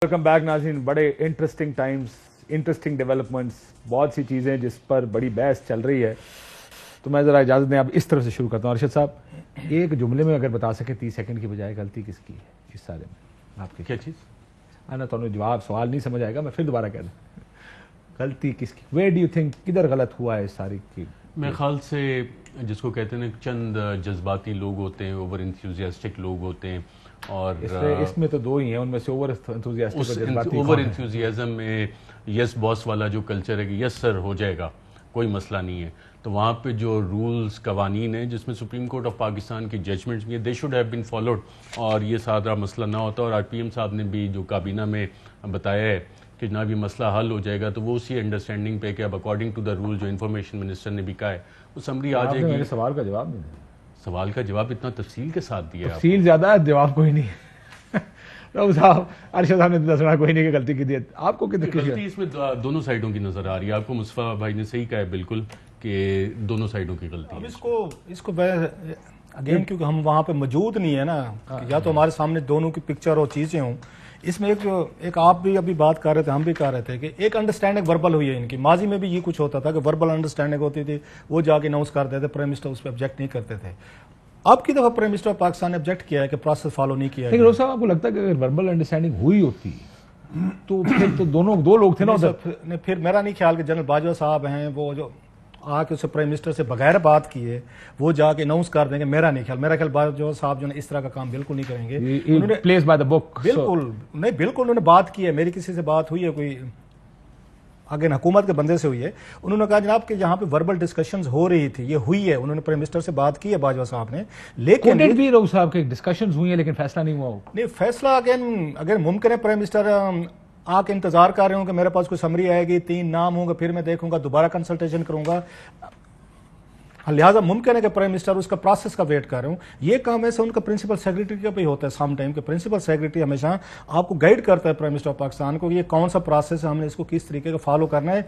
Welcome back ناظرین. بڑے interesting Times, interesting developments, بہت سی چیزیں جس پر بڑی بحث چل رہی ہے. تو میں ذرا اجازت دیں اب اس طرف سے شروع کرتا ہوں. ارشد صاحب, ایک جملے میں اگر بتا سکیں 30 سیکنڈ کی بجائے غلطی کس کی ہے اس سارے میں؟ آپ کی کیا چیز؟ نا تو جواب سوال نہیں سمجھ آئے گا, میں پھر دوبارہ کہہ دوں. غلطی کس کی, ویئر ڈو یو تھنک, کدھر غلط ہوا ہے اس ساری کی؟ میرے خیال سے جس کو کہتے ہیں نا, چند جذباتی لوگ ہوتے ہیں, اوور انتھیوزیاسٹک لوگ ہوتے ہیں, اور اس میں تو دو ہی ہیں, ان میں سے اوور انتھیوزیازم میں یس باس والا جو کلچر ہے کہ یس سر ہو جائے گا, کوئی مسئلہ نہیں ہے. تو وہاں پہ جو رولز قوانین ہیں جس میں سپریم کورٹ آف پاکستان کی ججمنٹس بھی ہیں, they should have been followed, اور یہ سادہ مسئلہ نہ ہوتا. اور RPM صاحب نے بھی جو کابینہ میں بتایا ہے کہ جناب یہ مسئلہ حل ہو جائے گا, تو وہ اسی انڈرسٹینڈنگ پہ کہ اب اکارڈنگ ٹو دا رول جو انفارمیشن منسٹر نے بھی کہا ہے وہ سمری آ جائے گی. میرے سوال کا جواب نہیں دیا. سوال کا جواب اتنا تفصیل کے ساتھ دیا ہے. تفصیل زیادہ ہے, جواب کوئی نہیں. صاحب ارشد صاحب نے دسنا کوئی نہیں کہ غلطی کی دی. آپ کو غلطی اس میں دونوں سائڈوں کی نظر آ رہی ہے. آپ کو مصطفیٰ بھائی نے صحیح کہا ہے بالکل کہ دونوں سائڈوں کی غلطی ہے. اس کو اگین کیونکہ ہم وہاں پہ موجود نہیں ہے نا, یا تو ہمارے سامنے دونوں کی پکچر اور چیزیں ہوں. اس میں ایک آپ بھی ابھی بات کر رہے تھے, ہم بھی کر رہے تھے کہ ایک انڈرسٹینڈنگ وربل ہوئی ہے ان کی. ماضی میں بھی یہ کچھ ہوتا تھا کہ وربل انڈرسٹینڈنگ ہوتی تھی, وہ جا کے اناؤنس کرتے تھے, پرائم منسٹر اس پہ آبجیکٹ نہیں کرتے تھے. اب کی دفعہ پرائم منسٹر پاکستان نے آبجیکٹ کیا ہے کہ پروسیس فالو نہیں کیا ہے. لیکن صاحب آپ کو لگتا ہے کہ اگر وربل انڈرسٹینڈنگ ہوئی ہوتی تو پھر تو دو لوگ تھے نا ادھر. پھر میرا نہیں خیال کہ جنرل باجوہ صاحب ہیں وہ جو آ کے اسے پرائم منسٹر سے بغیر بات کیے وہ جا کے اناؤنس کر دیں گے. میرا خیال باجوہ صاحب جو ہے اس طرح کا کام بالکل نہیں کریں گے. انہوں نے پلیس بائی دا بک بالکل نہیں, بالکل انہوں نے بات کی ہے. میری کسی سے بات ہوئی ہے, کوئی اگین حکومت کے بندے سے ہوئی ہے, انہوں نے کہا جناب کہ یہاں پہ وربل ڈسکشنز ہو رہی تھی, یہ ہوئی ہے. انہوں نے پرائم منسٹر سے بات کی ہے باجوہ صاحب نے, لیکن بھی رہو صاحب کے ڈسکشنز ہوئی ہیں لیکن فیصلہ نہیں ہوا. نہیں فیصلہ اگین اگر ممکن ہے پرائم منسٹر آ کے انتظار کر رہے ہوں کہ میرے پاس کوئی سمری آئے گی, 3 نام ہوں گے, پھر میں دیکھوں گا, دوبارہ کنسلٹیشن کروں گا. لہٰذا ممکن ہے کہ پرائم منسٹر اس کا پروسیس کا ویٹ کر رہے ہوں. یہ کام ایسے ان کا پرنسپل سیکریٹری کا بھی ہوتا ہے سم ٹائم, کہ پرنسپل سیکریٹری ہمیشہ آپ کو گائیڈ کرتا ہے پرائم منسٹر آف پاکستان کو, یہ کون سا پروسیس ہے, ہم نے اس کو کس طریقے کا فالو کرنا ہے,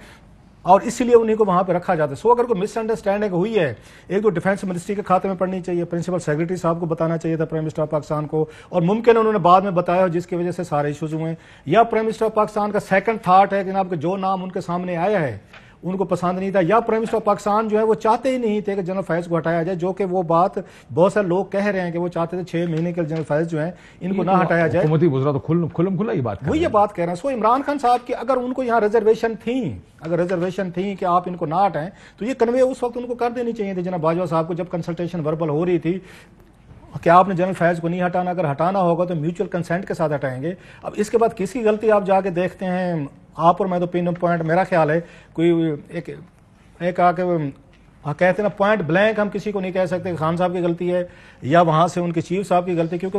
اور اسی لیے انہیں کو وہاں پہ رکھا جاتا ہے. سو اگر کوئی مس انڈرسٹینڈنگ ہوئی ہے, ایک تو ڈیفینس منسٹری کے کھاتے میں پڑنی چاہیے, پرنسپل سیکریٹری صاحب کو بتانا چاہیے تھا پرائم منسٹر آف پاکستان کو, اور ممکن ہے انہوں نے بعد میں بتایا جس کی وجہ سے سارے ایشوز ہوئے ہیں. یا پرائم منسٹر آف پاکستان کا سیکنڈ تھاٹ ہے کہ جناب کہ جو نام ان کے سامنے آیا ہے ان کو پسند نہیں تھا, یا پرائم منسٹر آف پاکستان جو ہے وہ چاہتے ہی نہیں تھے کہ جنرل فیض کو ہٹایا جائے, جو کہ وہ بات بہت سارے لوگ کہہ رہے ہیں کہ وہ چاہتے تھے 6 مہینے کے جنرل فیض جو ہیں ان کو نہ ہٹایا جائے. حکومتی وزراء تو کھلم کھلا یہ بات وہ یہ بات کہہ رہے ہیں. سو عمران خان صاحب کی اگر ان کو یہاں ریزرویشن تھیں کہ آپ ان کو نہ ہٹائیں, تو یہ کنوے اس وقت ان کو کر دینی چاہیے تھی جناب باجوہ صاحب کو, جب کنسلٹیشن وربل ہو رہی تھی کہ آپ نے جنرل فیض کو نہیں ہٹانا, اگر ہٹانا ہوگا تو میوچل کنسینٹ کے ساتھ ہٹائیں گے. اب اس کے بعد کس کی غلطی آپ جا کے دیکھتے ہیں, آپ اور میں تو پن پوائنٹ میرا خیال ہے کوئی ایک آ کے کہتے ہیں نا پوائنٹ بلینک ہم کسی کو نہیں کہہ سکتے خان صاحب کی غلطی ہے یا وہاں سے ان کے چیف صاحب کی غلطی, کیونکہ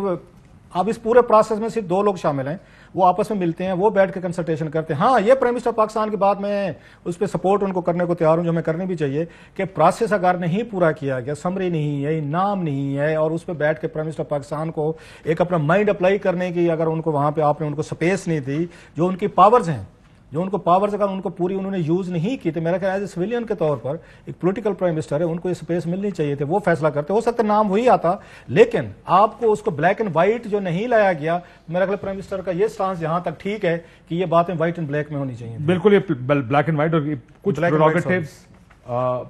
اب اس پورے پروسیس میں صرف 2 لوگ شامل ہیں, وہ آپس میں ملتے ہیں, وہ بیٹھ کے کنسلٹیشن کرتے ہیں. ہاں یہ پرائم منسٹر پاکستان کی بات میں اس پہ سپورٹ ان کو کرنے کو تیار ہوں, جو ہمیں کرنی بھی چاہیے, کہ پروسیس اگر نہیں پورا کیا گیا, سمری نہیں ہے, نام نہیں ہے, اور اس پہ بیٹھ کے پرائم منسٹر پاکستان کو ایک اپنا مائنڈ اپلائی کرنے کی اگر ان کو وہاں پہ آپ نے ان کو سپیس نہیں دی, جو ان کی پاورز ہیں, جو ان کو پاورز اگر ان کو پوری انہوں نے یوز نہیں کی, تو میرا خیال ایز اے سویلین کے طور پر ایک پولیٹیکل پرائم منسٹر ہے, ان کو یہ سپیس ملنی چاہیے تھی, وہ فیصلہ کرتے. ہو سکتا نام وہی آتا, لیکن آپ کو اس کو بلیک اینڈ وائٹ جو نہیں لایا گیا. میرا خیال پرائم منسٹر کا یہ سٹانس یہاں تک ٹھیک ہے کہ یہ باتیں وائٹ اینڈ بلیک میں ہونی چاہیے. بالکل, یہ بلیک اینڈ وائٹ, اور کچھ پریروگیٹیوز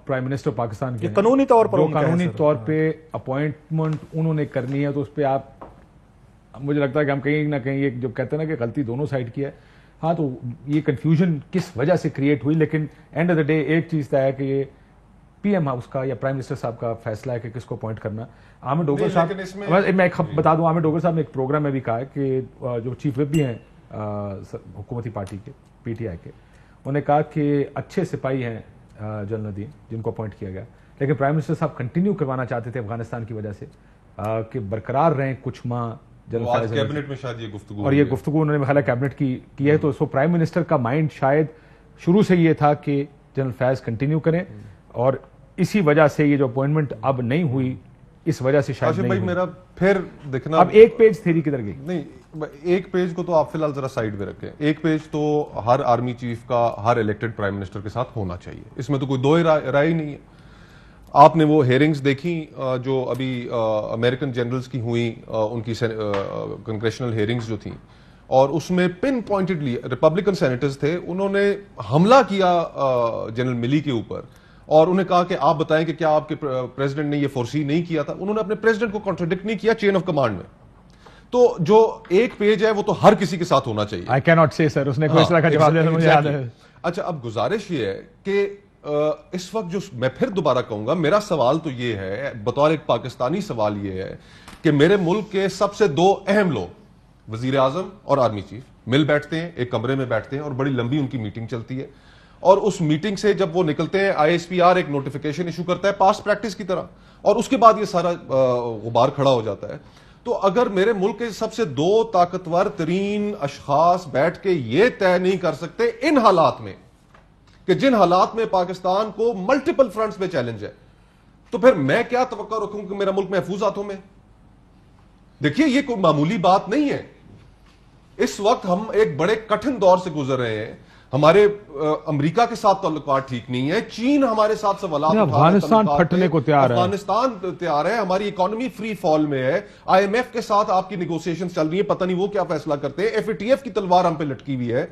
پرائم منسٹر پاکستان کے قانونی طور پہ اپوائنٹمنٹ انہوں نے کرنی ہے, تو اس پہ آپ مجھے لگتا ہے کہ ہم کہیں نہ کہیں جو کہتے ہیں نا کہ غلطی دونوں سائڈ کی ہے. ہاں تو یہ کنفیوژن کس وجہ سے کریٹ ہوئی, لیکن اینڈ آف دا ڈے ایک چیز طے ہے کہ یہ پی ایم ہاؤس کا یا پرائم منسٹر صاحب کا فیصلہ ہے کہ کس کو اپوائنٹ کرنا. عامر ڈوگر صاحب, میں بتا دوں, عامر ڈوگر صاحب نے ایک پروگرام میں بھی کہا ہے کہ جو چیف وپ بھی ہیں حکومتی پارٹی کے PTI کے, انہوں نے کہا کہ اچھے سپاہی ہیں جنرل ندیم جن کو اپوائنٹ کیا گیا, لیکن پرائم منسٹر صاحب کنٹینیو کروانا چاہتے تھے افغانستان کی وجہ سے کہ برقرار رہیں کچھ ماہ کیبنٹ میں شاید یہ گفتگو, اور یہ گفتگو انہوں نے خیال کیبنٹ کی ہے. تو سو پرائم منسٹر کا مائنڈ شاید شروع سے یہ تھا کہ جنرل فیض کنٹینیو کریں, اور اسی وجہ سے یہ جو اپوائنٹمنٹ اب نہیں ہوئی اس وجہ سے شاید نہیں ہوئی. میرا پھر دیکھنا, اب ایک پیج تھیری کدھر گئی؟ نہیں, ایک پیج کو تو آپ فی الحال ذرا سائڈ پہ رکھیں. ایک پیج تو ہر آرمی چیف کا ہر الیکٹڈ پرائم منسٹر کے ساتھ ہونا چاہیے, اس میں تو کوئی دو رائے ہی نہیں ہے. آپ نے وہ ہیئرنگز دیکھی جو ابھی امریکن جنرلز کی ہوئیں, ان کی کنگریشنل ہیئرنگز جو تھیں, اور اس میں پن پوائنٹڈلی ریپبلکن سینیٹرز تھے, انہوں نے حملہ کیا جنرل ملی کے اوپر اور انہیں کہا کہ آپ بتائیں کہ کیا آپ کے پریزیڈنٹ نے یہ فورسی نہیں کیا تھا. انہوں نے اپنے پریزیڈنٹ کو کانٹراڈکٹ نہیں کیا چین آف کمانڈ میں. تو جو ایک پیج ہے وہ تو ہر کسی کے ساتھ ہونا چاہیے. I cannot say sir, اس نے کوئی اس طرح کا جواب دیا مجھے یاد ہے. اچھا, اب گزارش یہ ہے کہ اس وقت جو میں پھر دوبارہ کہوں گا, میرا سوال تو یہ ہے بطور ایک پاکستانی, سوال یہ ہے کہ میرے ملک کے سب سے دو اہم لوگ وزیر اعظم اور آرمی چیف مل بیٹھتے ہیں, ایک کمرے میں بیٹھتے ہیں اور بڑی لمبی ان کی میٹنگ چلتی ہے, اور اس میٹنگ سے جب وہ نکلتے ہیں ISPR ایک نوٹیفیکیشن ایشو کرتا ہے پاسٹ پریکٹس کی طرح, اور اس کے بعد یہ سارا غبار کھڑا ہو جاتا ہے. تو اگر میرے ملک کے سب سے دو طاقتور ترین اشخاص بیٹھ کے یہ طے نہیں کر سکتے ان حالات میں کہ جن حالات میں پاکستان کو ملٹیپل فرنٹس پہ چیلنج ہے, تو پھر میں کیا توقع رکھوں کہ میرا ملک محفوظ ہاتھوں میں. دیکھیے یہ کوئی معمولی بات نہیں ہے. اس وقت ہم ایک بڑے کٹھن دور سے گزر رہے ہیں. ہمارے امریکہ کے ساتھ تعلقات ٹھیک نہیں ہے, چین ہمارے ساتھ سوالات, افغانستان پھٹنے کو تیار ہے, افغانستان تیار ہے, ہماری اکانومی فری فال میں ہے, IMF کے ساتھ آپ کی نیگوسیشن چل رہی ہے, پتہ نہیں وہ کیا فیصلہ کرتے ہیں, FATF کی تلوار ہم پہ لٹکی ہوئی ہے.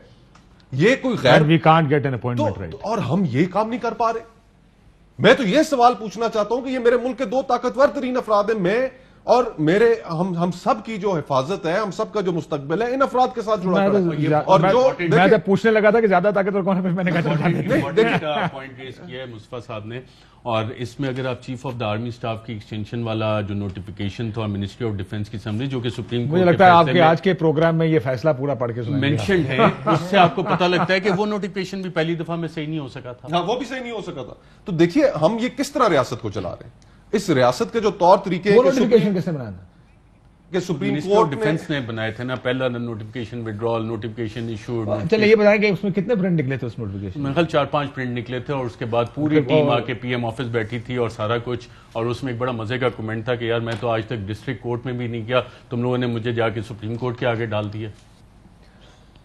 یہ کوئی غیر we can't get an appointment right. اور ہم یہ کام نہیں کر پا رہے. میں تو یہ سوال پوچھنا چاہتا ہوں کہ یہ میرے ملک کے دو طاقتور ترین افراد ہیں, میں اور میرے ہم سب کی جو حفاظت ہے, ہم سب کا جو مستقبل ہے, ان افراد کے ساتھ جڑا ہے. اور جو میں تو پوچھنے لگا تھا کہ زیادہ طاقتور کون ہے, میں نے کہا پوائنٹ ریز کیا ہے مصطفیٰ صاحب نے. اور اس میں اگر آپ chief of the army staff کی ایکسٹینشن والا جو نوٹیفیکیشن تھا منسٹری آف ڈیفنس کی سمری, جو کہ سپریم کورٹ, مجھے لگتا ہے آپ کے آج کے پروگرام میں یہ فیصلہ پورا پڑھ کے مینشنڈ ہے, اس سے آپ کو پتہ لگتا ہے کہ وہ نوٹیفیکیشن بھی پہلی دفعہ میں صحیح نہیں ہو سکا تھا. ہاں, وہ بھی صحیح نہیں ہو سکا تھا. تو دیکھیے ہم یہ کس طرح ریاست کو چلا رہے ہیں. اس ریاست کے جو طور طریقے نوٹیفیکیشن کس نے بنایا تھا کہ supreme ministry court of defence نے بنائے تھے نا, پہلا نوٹیفیکیشن ودرال, نوٹیفیکیشن ایشوڈ. چلے یہ بتائیں کہ اس میں کتنے پرنٹ نکلے تھے اس نوٹیفیکیشن؟ میرے خیال 4-5 پرنٹ نکلے تھے, اور اس کے بعد پوری ٹیم آ کے PM آفس بیٹھی تھی اور سارا کچھ. اور اس میں ایک بڑا مزے کا کمنٹ تھا کہ یار میں تو آج تک ڈسٹرکٹ کورٹ میں بھی نہیں گیا, تم لوگوں نے مجھے جا کے سپریم کورٹ کے آگے ڈال دیا.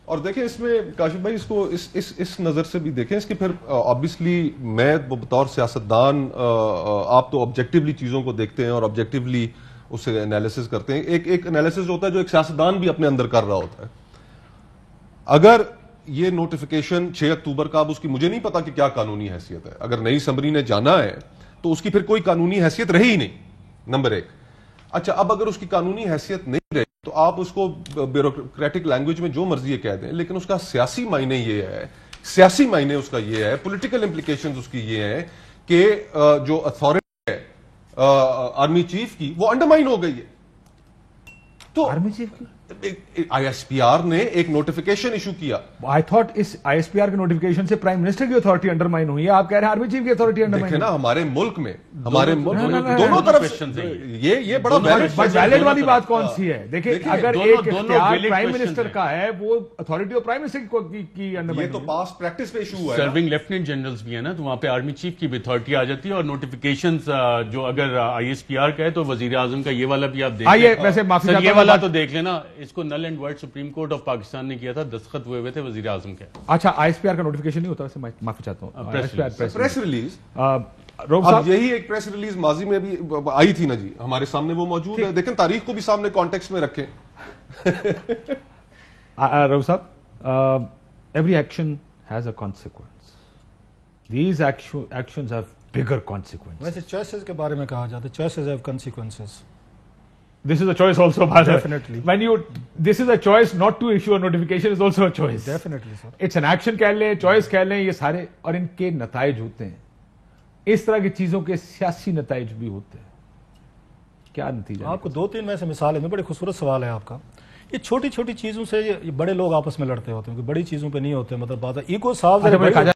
اور دیکھیں اس میں کاشف بھائی اس کو اس نظر سے بھی دیکھیں, اس کی پھر آبویسلی میں بطور سیاستدان, آپ تو آبجیکٹیولی چیزوں کو دیکھتے ہیں اور آبجیکٹیولی اسے انالیسس کرتے ہیں. ایک انالیسس ہوتا ہے جو ایک سیاستدان بھی اپنے اندر کر رہا ہوتا ہے. اگر یہ نوٹیفیکیشن 6 اکتوبر کا, اب اس کی مجھے نہیں پتا کہ کیا قانونی حیثیت ہے. اگر نئی اسمبلی نے جانا ہے تو اس کی پھر کوئی قانونی حیثیت رہی ہی نہیں, نمبر 1. اچھا, اب اگر اس کی قانونی حیثیت نہیں رہی تو آپ اس کو بیوروکریٹک لینگویج میں جو مرضی کہہ دیں, لیکن اس کا سیاسی معنی یہ ہے, سیاسی معنی اس کا یہ ہے, پولیٹیکل امپلیکیشنز اس کی یہ ہے کہ جو اتھارٹی ہے آرمی چیف کی وہ انڈرمائن ہو گئی ہے. تو آرمی چیف کی ISPR نے ایک نوٹیفیکیشن ایشو کیا. I thought اس ISPR کے نوٹیفیکیشن سے پرائم منسٹر کی اتھارٹی انڈرمائن ہوئی ہے, آپ کہہ رہے ہیں آرمی چیف کی اتھارٹی انڈرمائن. دیکھیں نا ہمارے ملک میں دونوں طرف یہ بڑا ویلڈ والی بات کون سی ہے؟ دیکھیں اگر ایک اختیار پرائم منسٹر کا ہے, وہ اتھارٹی آف پرائم منسٹر کی انڈرمائن. یہ تو پاسٹ پریکٹس پہ ایشو ہے. سرونگ لیفٹیننٹ جنرلز بھی ہیں نا, تو وہاں پہ آرمی چیف کی بھی اتھارٹی آ جاتی ہے. اور نوٹیفیکیشنز جو اگر ISPR کا ہے تو وزیر اعظم کا یہ والا بھی آپ دیکھ لیں. ویسے معافی چاہتا ہوں, یہ والا تو دیکھ لینا, اس کو null and void Supreme Court of Pakistan نے کیا تھا, دستخط ہوئے تھے وزیر اعظم کے. اچھا, ISPR کا نوٹیفیکیشن نہیں ہوتا ویسے, معافی چاہتا ہوں, پریس ریلیز. اب یہی ایک پریس ریلیز ماضی میں بھی آئی تھی نا جی, ہمارے سامنے وہ موجود ہے. دیکھیں تاریخ کو بھی سامنے کانٹیکسٹ میں رکھیں. رو صاحب, every action has a consequence. These actions have bigger consequences. ویسے choices کے بارے میں کہا جاتا ہے, choices have consequences. This is a choice also, by the way. Definitely. This is a choice not to issue a notification is also a choice. Definitely, sir. It's an action کہہ لیں, choice کہہ لیں, یہ سارے, اور ان کے نتائج ہوتے ہیں. اس طرح کی چیزوں کے سیاسی نتائج بھی ہوتے ہیں. کیا نتیجہ؟ آپ کو 2-3 میں سے مثالیں دوں, بڑے خوبصورت سوال ہے آپ کا. یہ چھوٹی چھوٹی چیزوں سے یہ بڑے لوگ آپس میں لڑتے ہوتے ہیں, بڑی چیزوں پہ نہیں ہوتے. مطلب بات ہے ایگو صاف